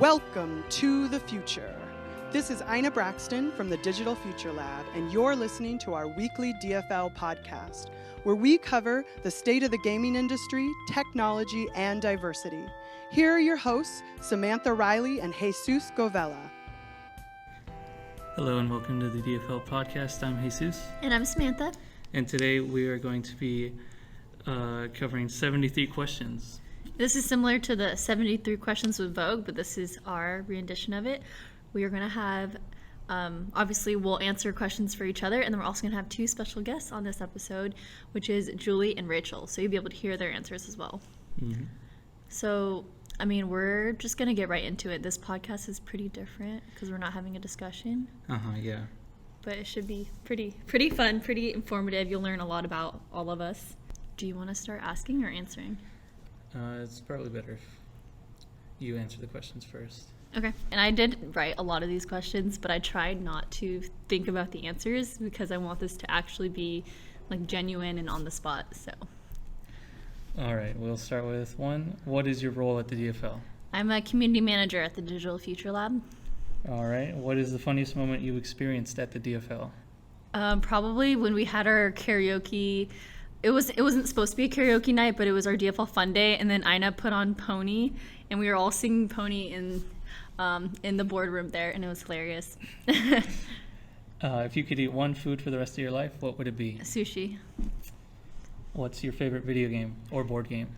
Welcome to the future. This is Ina Braxton from the Digital Future Lab, and you're listening to our weekly DFL podcast, where we cover the state of the gaming industry, technology, and diversity. Here are your hosts, Samantha Riley and Jesus Govella. Hello and welcome to the DFL podcast. I'm Jesus. And I'm Samantha. And today we are going to be covering 73 questions. This is similar to the 73 questions with Vogue, but this is our rendition of it. We are going to have, obviously we'll answer questions for each other, and then we're also going to have two special guests on this episode, which is Jully and Rachel. So you'll be able to hear their answers as well. Mm-hmm. So, we're just going to get right into it. This podcast is pretty different because we're not having a discussion. Yeah. But it should be pretty fun, pretty informative. You'll learn a lot about all of us. Do you want to start asking or answering? It's probably better if you answer the questions first. Okay. And I did write a lot of these questions, but I tried not to think about the answers because I want this to actually be genuine and on the spot. So. All right. We'll start with one. What is your role at the DFL? I'm a community manager at the Digital Future Lab. All right. What is the funniest moment you experienced at the DFL? Probably when we had our karaoke. It wasn't supposed to be a karaoke night, but it was our DFL Fun Day, and then Ina put on Pony, and we were all singing Pony in the boardroom there, and it was hilarious. If you could eat one food for the rest of your life, what would it be? Sushi. What's your favorite video game or board game?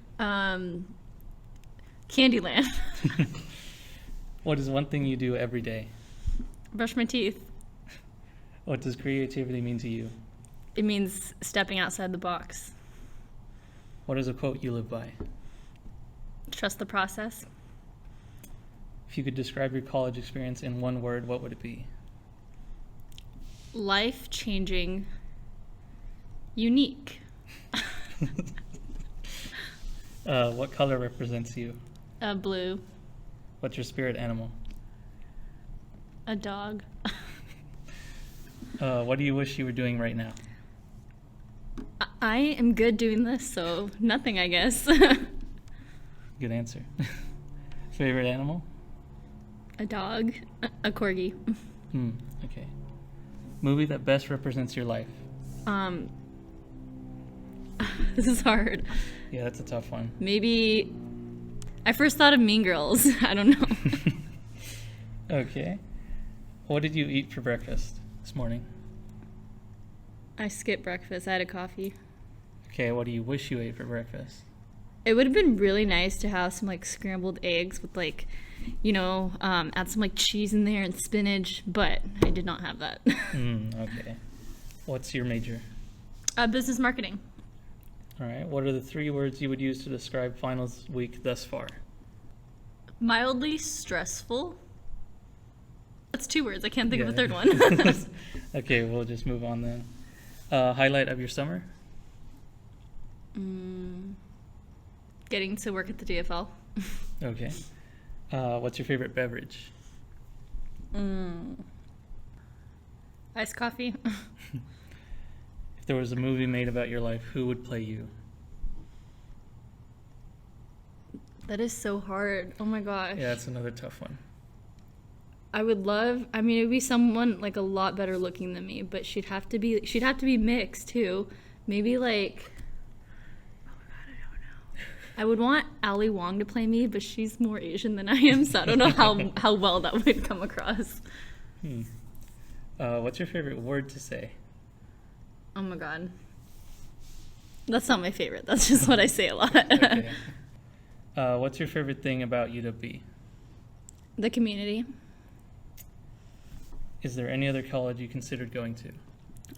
Candyland. What is one thing you do every day? Brush my teeth. What does creativity mean to you? It means stepping outside the box. What is a quote you live by? Trust the process. If you could describe your college experience in one word, what would it be? Life-changing. Unique. What color represents you? Blue. What's your spirit animal? A dog. What do you wish you were doing right now? I am good doing this, so nothing, I guess. Good answer. Favorite animal? A dog. A corgi. Okay. Movie that best represents your life? This is hard. Yeah, that's a tough one. Maybe I first thought of Mean Girls. I don't know. Okay. What did you eat for breakfast this morning? I skipped breakfast. I had a coffee. Okay, what do you wish you ate for breakfast? It would have been really nice to have some scrambled eggs with add some cheese in there and spinach, but I did not have that. Okay. What's your major? Business marketing. All right. What are the 3 words you would use to describe finals week thus far? Mildly stressful. That's 2 words. I can't think of a third one. Okay, we'll just move on then. Highlight of your summer? Getting to work at the DFL. Okay. What's your favorite beverage? Iced coffee. If there was a movie made about your life, who would play you? That is so hard. Oh my gosh. Yeah, that's another tough one. I would love, it would be someone a lot better looking than me, but she'd have to be mixed too. Maybe oh my God, I don't know. I would want Ali Wong to play me, but she's more Asian than I am, so I don't know how well that would come across. What's your favorite word to say? Oh my God. That's not my favorite. That's just what I say a lot. Okay. What's your favorite thing about UW? The community. Is there any other college you considered going to?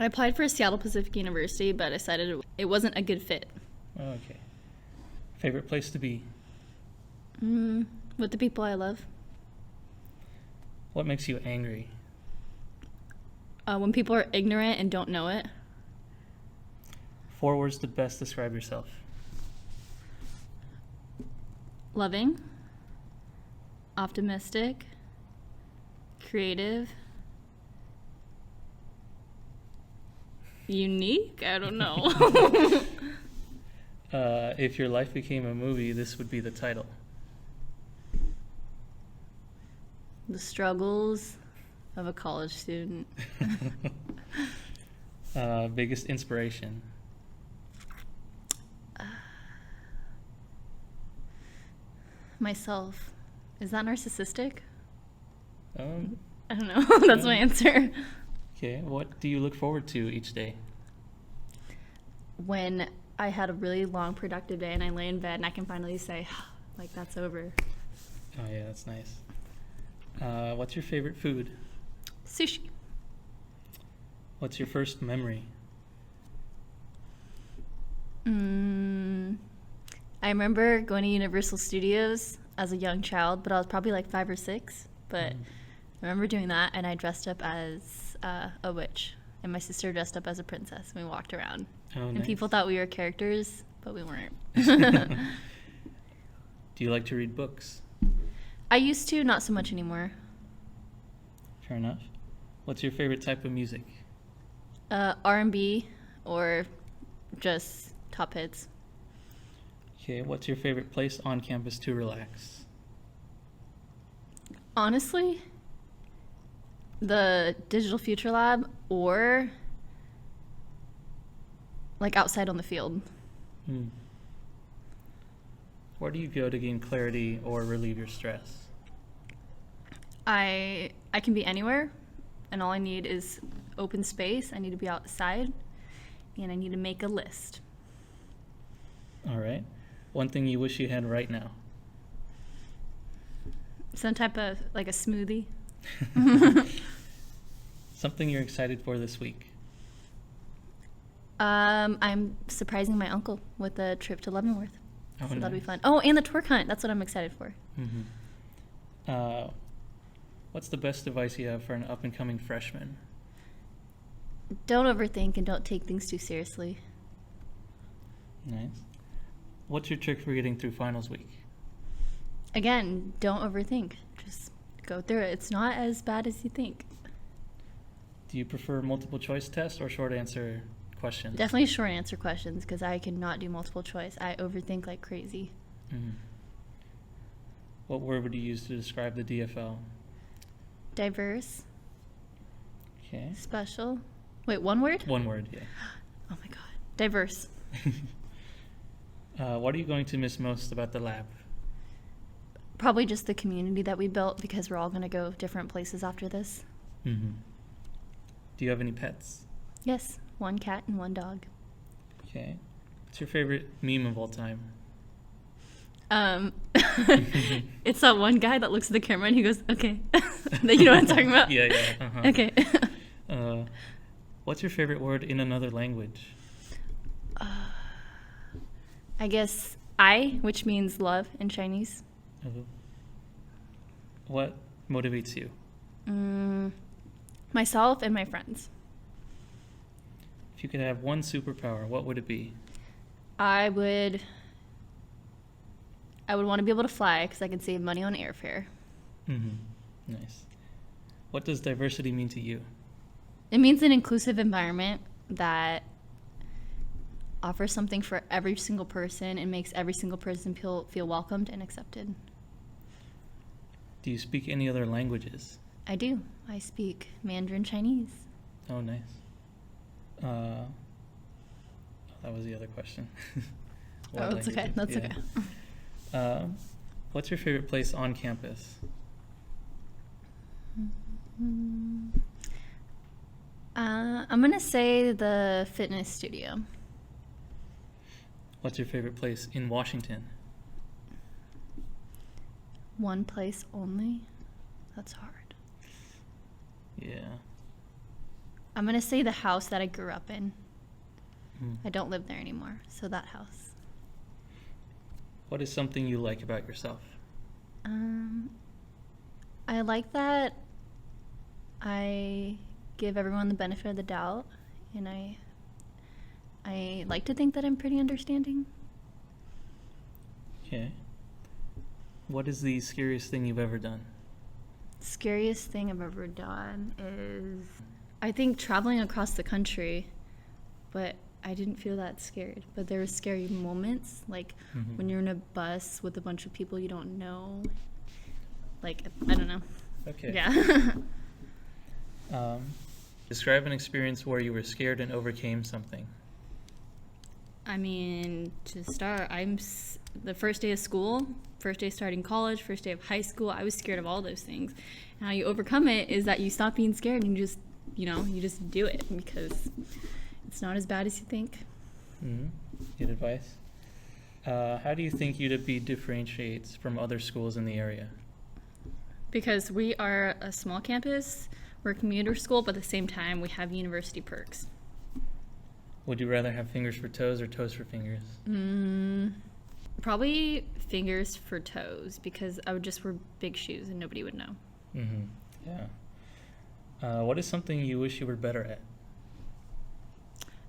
I applied for Seattle Pacific University, but I decided it wasn't a good fit. Okay. Favorite place to be? With the people I love. What makes you angry? When people are ignorant and don't know it. 4 words to best describe yourself. Loving. Optimistic. Creative. Unique? I don't know. If your life became a movie, this would be the title. The struggles of a college student. Biggest inspiration. Myself. Is that narcissistic? Um, I don't know. That's my answer. okay. What do you look forward to each day? When I had a really long, productive day and I lay in bed and I can finally say, like, that's over. Oh yeah, that's nice. What's your favorite food? Sushi. What's your first memory? I remember going to Universal Studios as a young child, but I was probably like 5 or 6. But I remember doing that, and I dressed up as a witch, and my sister dressed up as a princess, and we walked around. Oh, And nice. people thought we were characters, but we weren't. Do you like to read books? I used to, not so much anymore. Fair enough. What's your favorite type of music? R&B or just top hits. Okay. What's your favorite place on campus to relax? Honestly, the Digital Future Lab or like outside on the field. Where do you go to gain clarity or relieve your stress? I can be anywhere, and all I need is open space. I need to be outside, and I need to make a list. All right. One thing you wish you had right now. Some type of, like a smoothie. Something you're excited for this week. I'm surprising my uncle with a trip to Leavenworth. Oh, So that'll be nice. fun. Oh, and the twerk hunt. That's what I'm excited for. What's the best advice you have for an up-and-coming freshman? Don't overthink and don't take things too seriously. Nice. What's your trick for getting through finals week? Again, don't overthink. Just go through it. It's not as bad as you think. Do you prefer multiple choice tests or short answer questions? Definitely short answer questions because I cannot do multiple choice. I overthink like crazy. What word would you use to describe the DFL? Diverse, Okay. special. Wait, one word? One word, yeah. Oh my god. Diverse. What are you going to miss most about the lab? Probably just the community that we built because we're all going to go different places after this. Do you have any pets? Yes, 1 cat and 1 dog. Okay. What's your favorite meme of all time? It's that one guy that looks at the camera and he goes, okay. You know what I'm talking about? Yeah. Okay. What's your favorite word in another language? I guess I, which means love in Chinese. What motivates you? Myself and my friends. If you could have one superpower, what would it be? I would want to be able to fly because I could save money on airfare. Nice. What does diversity mean to you? It means an inclusive environment that offers something for every single person and makes every single person feel welcomed and accepted. Do you speak any other languages? I do. I speak Mandarin Chinese. Oh, nice. That was the other question. What That's okay. languages? That's Yeah. okay. What's your favorite place on campus? I'm going to say the fitness studio. What's your favorite place in Washington? One place only? That's hard. Yeah. I'm going to say the house that I grew up in. I don't live there anymore, so that house. What is something you like about yourself? I like that I give everyone the benefit of the doubt, and I like to think that I'm pretty understanding. Okay. What is the scariest thing you've ever done? Scariest thing I've ever done is, I think, traveling across the country, but I didn't feel that scared. But there were scary moments, like when you're in a bus with a bunch of people you don't know. Like, I don't know. Okay. Yeah. Describe an experience where you were scared and overcame something. I mean, to start, the first day of school, first day starting college, first day of high school, I was scared of all those things. And how you overcome it is that you stop being scared and you just do it because it's not as bad as you think. Mm-hmm. Good advice. How do you think UW differentiates from other schools in the area? Because we are a small campus, we're a commuter school, but at the same time, we have university perks. Would you rather have fingers for toes or toes for fingers? Probably fingers for toes, because I would just wear big shoes and nobody would know. Mm-hmm. Yeah. What is something you wish you were better at?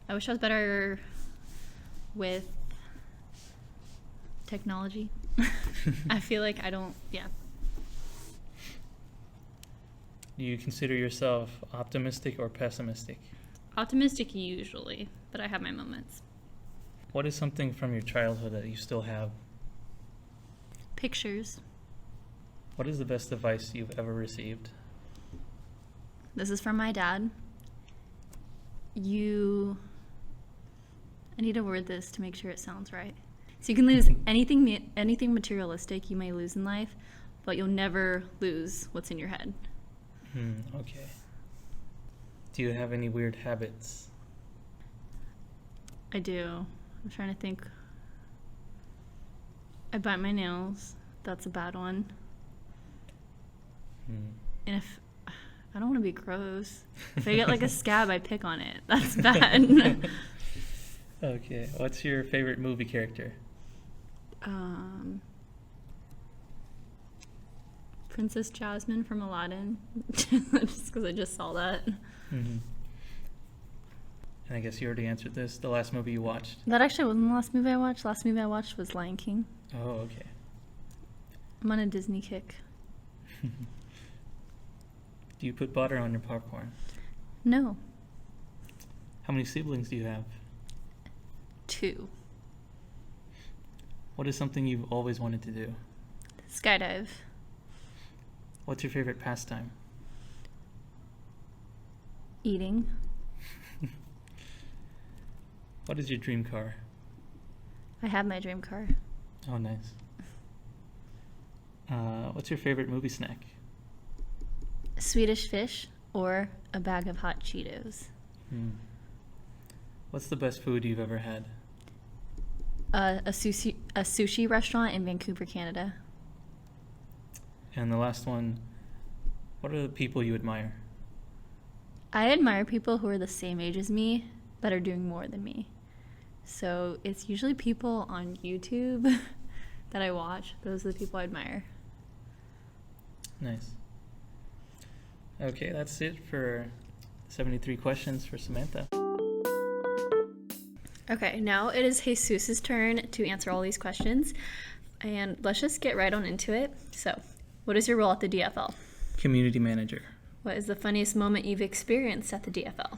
I wish I was better with technology. I feel like I don't, yeah. Do you consider yourself optimistic or pessimistic? Optimistic usually, but I have my moments. What is something from your childhood that you still have? Pictures. What is the best advice you've ever received? This is from my dad. I need to word this to make sure it sounds right. So you can lose anything materialistic you may lose in life, but you'll never lose what's in your head. Okay. Do you have any weird habits? I do. I'm trying to think. I bite my nails. That's a bad one. And if I don't want to be gross, if I get like a scab, I pick on it. That's bad. Okay. What's your favorite movie character? Princess Jasmine from Aladdin. Just because I just saw that. And I guess you already answered this. The last movie you watched? That actually wasn't the last movie I watched. Last movie I watched was Lion King. Oh, okay. I'm on a Disney kick. Do you put butter on your popcorn? No. How many siblings do you have? 2. What is something you've always wanted to do? Skydive. What's your favorite pastime? Eating. What is your dream car? I have my dream car. Oh, nice. What's your favorite movie snack? Swedish fish or a bag of hot Cheetos. What's the best food you've ever had? A sushi restaurant in Vancouver, Canada. And the last one, what are the people you admire? I admire people who are the same age as me that are doing more than me. So it's usually people on YouTube that I watch. Those are the people I admire. Nice. Okay, that's it for 73 questions for Samantha. Okay, now it is Jesus's turn to answer all these questions. And let's just get right on into it. So, what is your role at the DFL? Community manager. What is the funniest moment you've experienced at the DFL?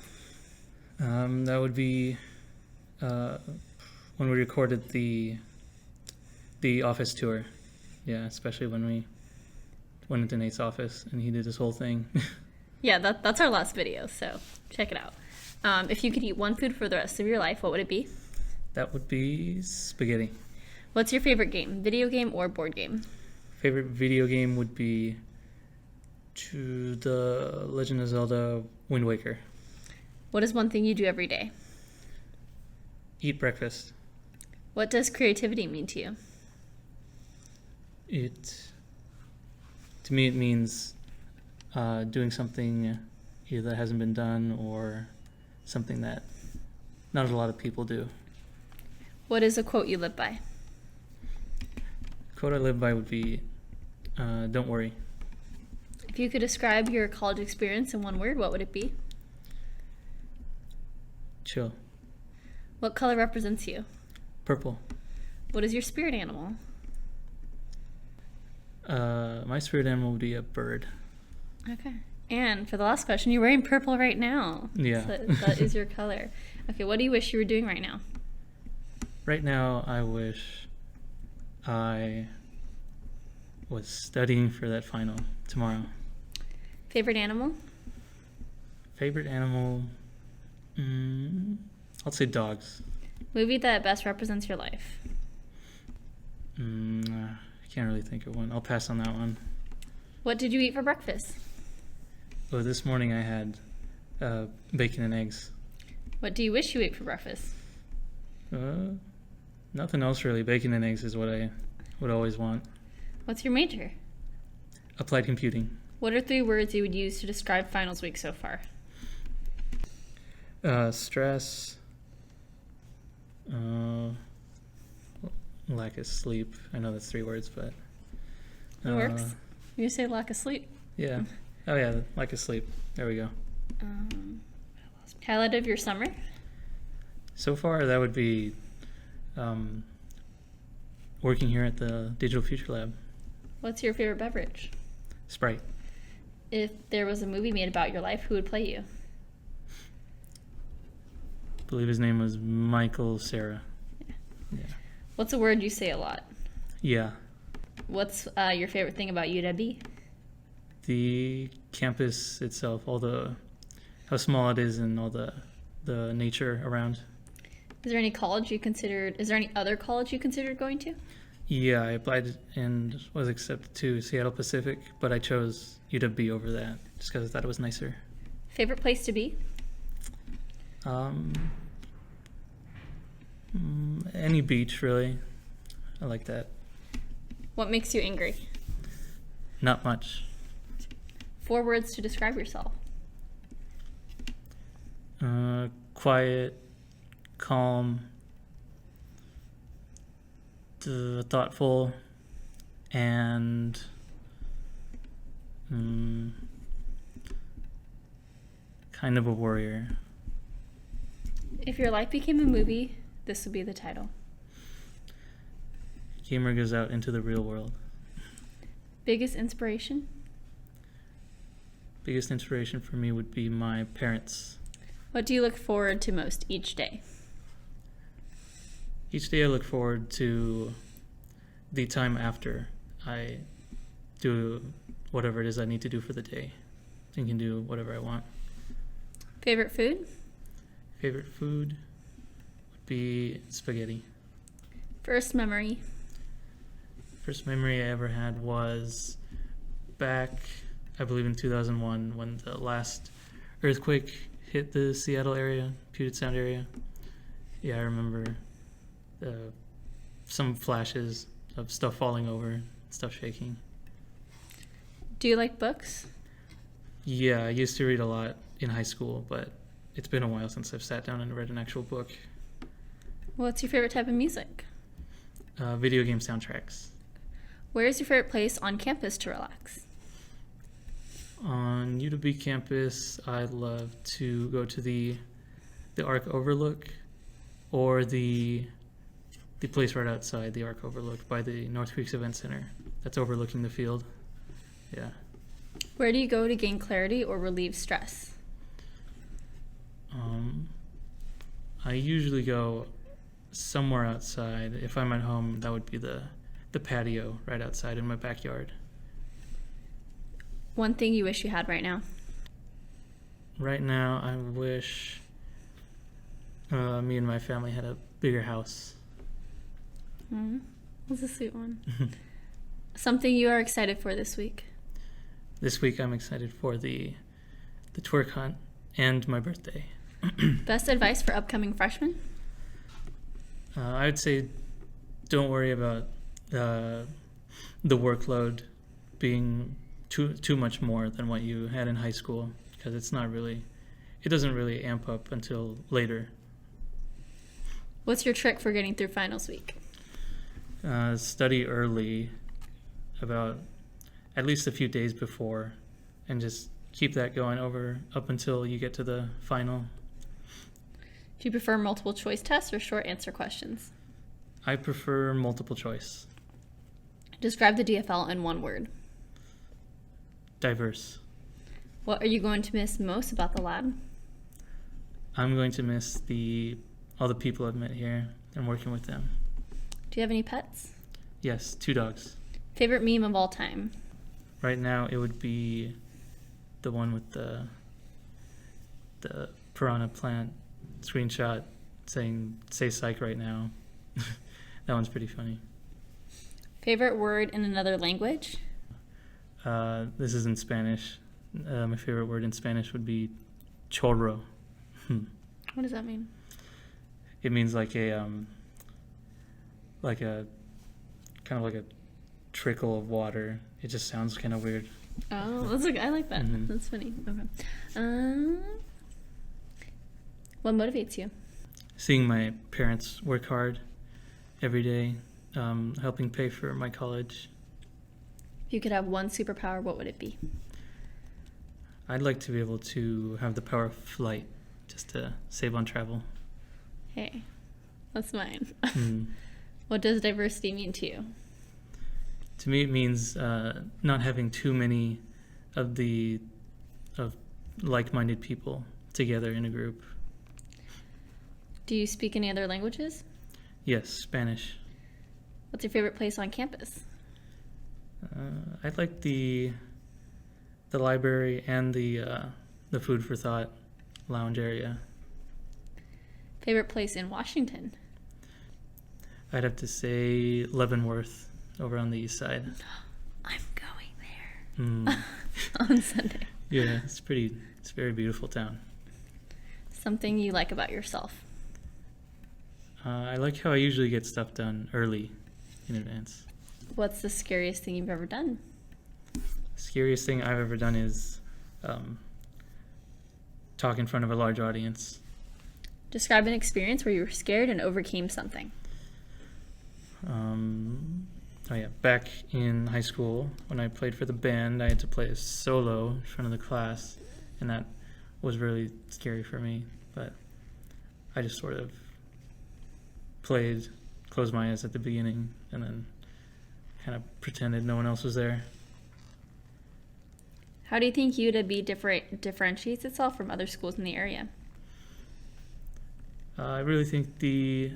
That would be when we recorded the office tour. Yeah, especially when we went into Nate's office and he did this whole thing. Yeah, that's our last video, so check it out. If you could eat one food for the rest of your life, what would it be? That would be spaghetti. What's your favorite game, video game or board game? Favorite video game would be The Legend of Zelda Wind Waker. What is one thing you do every day? Eat breakfast. What does creativity mean to you? To me, it means doing something either that hasn't been done or something that not a lot of people do. What is a quote you live by? The quote I live by would be, don't worry. If you could describe your college experience in one word, what would it be? Chill. What color represents you? Purple. What is your spirit animal? My spirit animal would be a bird. Okay. And for the last question, you're wearing purple right now. Yeah. So that is your color. Okay, what do you wish you were doing right now? Right now, I wish I was studying for that final tomorrow. Favorite animal? Favorite animal? I'll say dogs. Movie that best represents your life? I can't really think of one. I'll pass on that one. What did you eat for breakfast? Oh, this morning I had bacon and eggs. What do you wish you ate for breakfast? Nothing else really. Bacon and eggs is what I would always want. What's your major? Applied computing. What are 3 words you would use to describe finals week so far? Stress. Lack of sleep. I know that's 3 words, but... It works. You say lack of sleep. Yeah. Oh, yeah, lack of sleep. There we go. Highlight of your summer? So far, that would be working here at the Digital Future Lab. What's your favorite beverage? Sprite. If there was a movie made about your life, who would play you? I believe his name was Michael Cera. Yeah. What's a word you say a lot? Yeah. What's your favorite thing about UW? The campus itself, how small it is and all the nature around. Is there any other college you considered going to? Yeah, I applied and was accepted to Seattle Pacific, but I chose UW over that just because I thought it was nicer. Favorite place to be? Any beach, really. I like that. What makes you angry? Not much. 4 words to describe yourself. Quiet, calm, thoughtful, and kind of a warrior. If your life became a movie, this would be the title. Gamer goes out into the real world. Biggest inspiration? Biggest inspiration for me would be my parents. What do you look forward to most each day? Each day I look forward to the time after I do whatever it is I need to do for the day. I can do whatever I want. Favorite food? Favorite food would be spaghetti. First memory? First memory I ever had was back, I believe in 2001, when the last earthquake hit the Seattle area, Puget Sound area. Yeah, I remember some flashes of stuff falling over, stuff shaking. Do you like books? Yeah, I used to read a lot in high school, but it's been a while since I've sat down and read an actual book. What's your favorite type of music? Video game soundtracks. Where is your favorite place on campus to relax? On UW campus, I love to go to the Arc Overlook or the place right outside the Arc Overlook by the North Creeks Event Center that's overlooking the field. Yeah. Where do you go to gain clarity or relieve stress? I usually go somewhere outside. If I'm at home, that would be the patio right outside in my backyard. One thing you wish you had right now? Right now, I wish me and my family had a bigger house. That's a sweet one. Something you are excited for this week? This week, I'm excited for the twerk hunt and my birthday. Best advice for upcoming freshmen? I would say don't worry about the workload being too much more than what you had in high school, because it doesn't really amp up until later. What's your trick for getting through finals week? Study early, about at least a few days before, and just keep that going up until you get to the final. Do you prefer multiple choice tests or short answer questions? I prefer multiple choice. Describe the DFL in 1 word. Diverse. What are you going to miss most about the lab? I'm going to miss all the people I've met here and working with them. Do you have any pets? Yes, 2 dogs. Favorite meme of all time? Right now it would be the one with the piranha plant screenshot saying "say psych" right now. That one's pretty funny. Favorite word in another language? This is in Spanish. My favorite word in Spanish would be chorro. What does that mean? It means like a kind of like a trickle of water. It just sounds kind of weird. Oh, I like that. Mm-hmm. That's funny. Okay. What motivates you? Seeing my parents work hard every day, helping pay for my college. If you could have one superpower, what would it be? I'd like to be able to have the power of flight, just to save on travel. Hey, that's mine. Mm. What does diversity mean to you? To me, it means not having too many of like-minded people together in a group. Do you speak any other languages? Yes, Spanish. What's your favorite place on campus? I like the library and the food for thought lounge area. Favorite place in Washington? I'd have to say Leavenworth over on the east side. I'm going Mm. there on Sunday. Yeah, it's a very beautiful town. Something you like about yourself? I like how I usually get stuff done early in advance. What's the scariest thing you've ever done? Scariest thing I've ever done is talk in front of a large audience. Describe an experience where you were scared and overcame something. Back in high school, when I played for the band, I had to play a solo in front of the class, and that was really scary for me. But I just sort of played, closed my eyes at the beginning, and then kind of pretended no one else was there. How do you think UW differentiates itself from other schools in the area? I really think the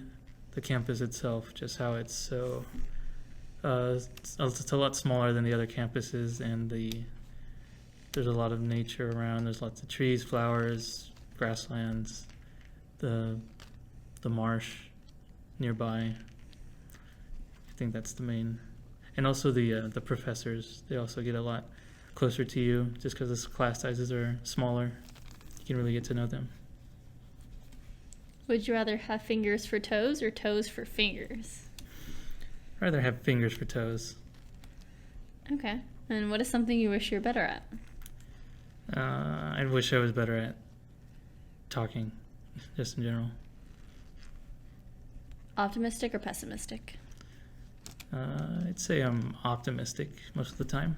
campus itself, just how it's so, it's a lot smaller than the other campuses, and there's a lot of nature around. There's lots of trees, flowers, grasslands, the marsh nearby. I think that's the main, and also the professors. They also get a lot closer to you just because the class sizes are smaller. You can really get to know them. Would you rather have fingers for toes or toes for fingers? I'd rather have fingers for toes. Okay. And what is something you wish you were better at? I wish I was better at talking, just in general. Optimistic or pessimistic? I'd say I'm optimistic most of the time.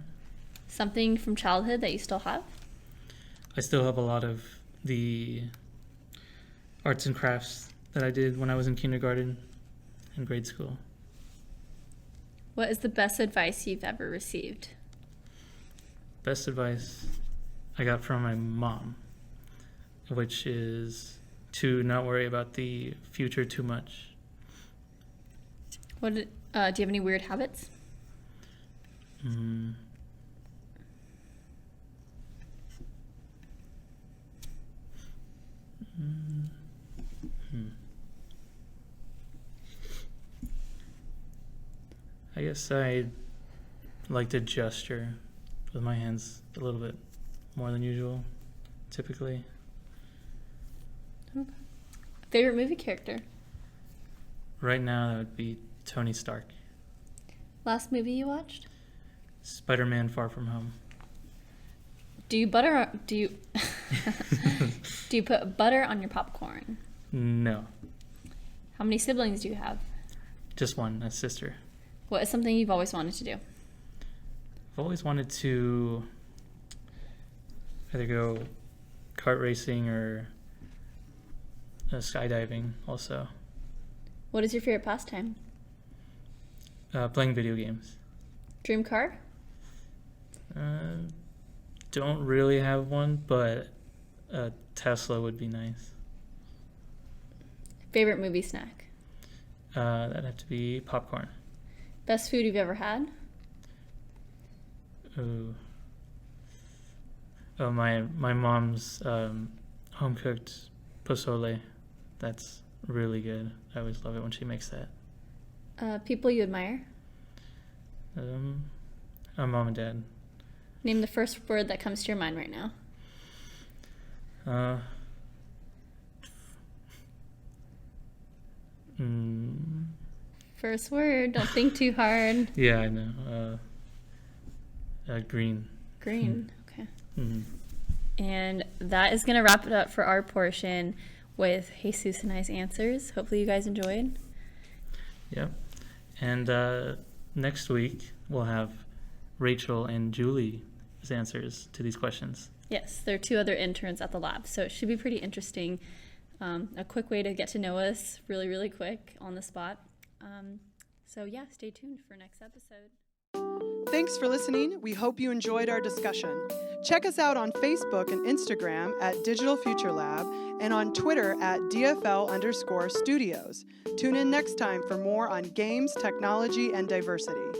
Something from childhood that you still have? I still have a lot of the arts and crafts that I did when I was in kindergarten and grade school. What is the best advice you've ever received? Best advice I got from my mom, which is to not worry about the future too much. Do you have any weird habits? I guess I like to gesture with my hands a little bit more than usual, typically. Okay. Favorite movie character? Right now, that would be Tony Stark. Last movie you watched? Spider-Man: Far From Home. Do you do you put butter on your popcorn? No, How many siblings do you have? just one, a sister. What is something you've always wanted to do? I've always wanted to either go kart racing or skydiving also. What is your favorite pastime? Playing video games. Dream car? Don't really have one, but a Tesla would be nice. Favorite movie snack? That'd have to be popcorn. Best food you've ever had? Ooh. my mom's home cooked pozole. That's really good. I always love it when she makes that. People you admire? My mom and dad. Name the first word that comes to your mind right now. First word. Don't think too hard. Yeah, I know. Green. Green. Okay. Mm-hmm. And that is going to wrap it up for our portion with Jesus and I's answers. Hopefully you guys enjoyed. Yep. And next week we'll have Rachel and Jully's answers to these questions. Yes, there are 2 other interns at the lab, so it should be pretty interesting. A quick way to get to know us really, really quick on the spot. So yeah, stay tuned for next episode. Thanks for listening. We hope you enjoyed our discussion. Check us out on Facebook and Instagram at Digital Future Lab and on Twitter at DFL_studios. Tune in next time for more on games, technology, and diversity.